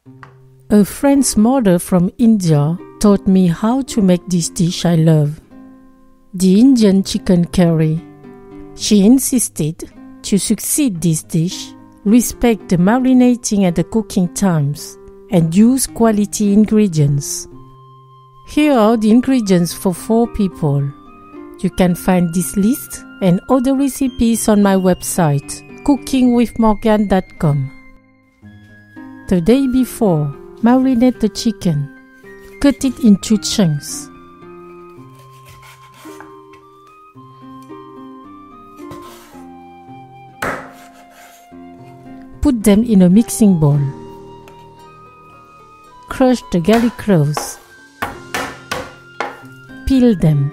A friend's mother from India taught me how to make this dish I love, the Indian chicken curry. She insisted, to succeed this dish, respect the marinating and the cooking times, and use quality ingredients. Here are the ingredients for 4 people. You can find this list and other recipes on my website, cookingwithmorgane.com. The day before, marinate the chicken. Cut it into chunks. Put them in a mixing bowl. Crush the garlic cloves. Peel them.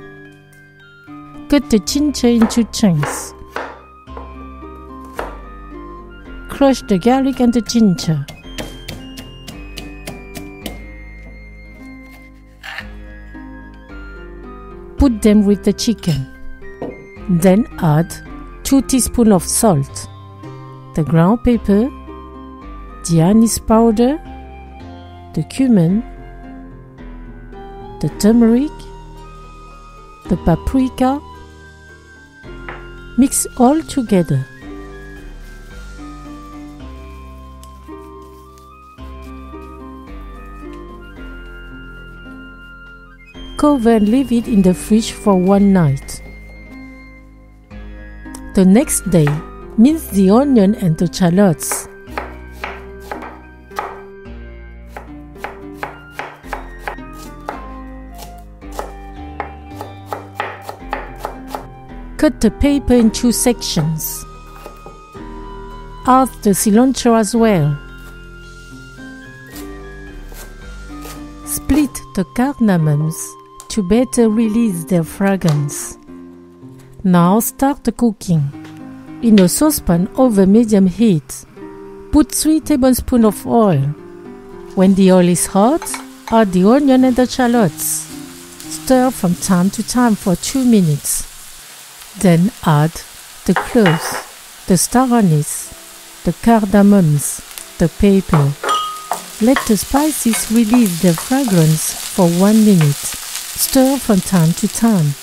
Cut the ginger into chunks. Crush the garlic and the ginger. Put them with the chicken. Then add 2 teaspoons of salt, the ground pepper, the anise powder, the cumin, the turmeric, the paprika. Mix all together. Cover and leave it in the fridge for 1 night. The next day, mince the onion and the shallots. Cut the pepper in 2 sections. Add the cilantro as well. Split the cardamoms to better release their fragrance. Now start the cooking. In a saucepan over medium heat, put 3 tablespoons of oil. When the oil is hot, add the onion and the shallots. Stir from time to time for 2 minutes. Then add the cloves, the star anise, the cardamoms, the pepper. Let the spices release their fragrance for 1 minute. Stir from time to time.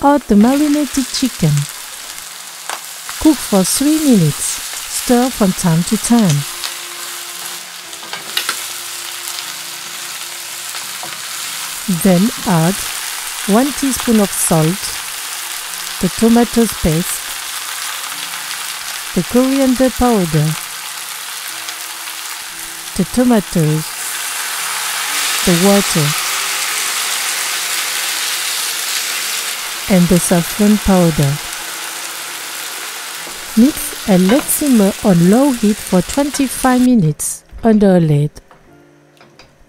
Add the marinated chicken. Cook for 3 minutes. Stir from time to time. Then add 1 teaspoon of salt, the tomato paste, the coriander powder, the tomatoes, the water, and the saffron powder. Mix and let simmer on low heat for 25 minutes under a lid.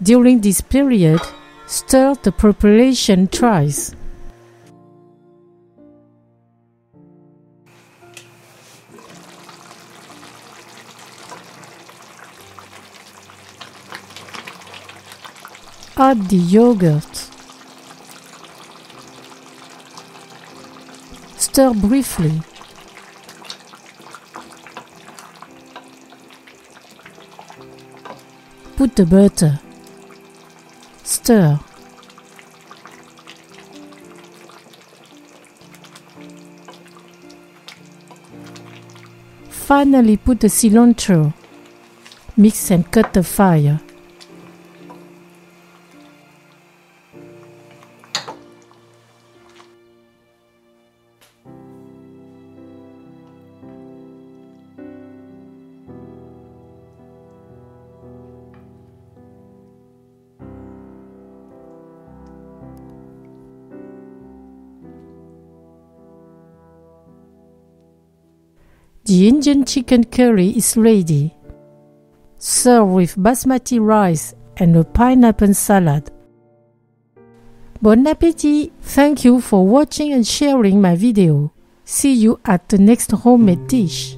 During this period, stir the preparation thrice. Add the yogurt. Stir briefly. Put the butter. Stir. Finally, put the cilantro. Mix and cut the fire. The Indian chicken curry is ready. Serve with basmati rice and a pineapple salad. Bon appétit! Thank you for watching and sharing my video. See you at the next homemade dish.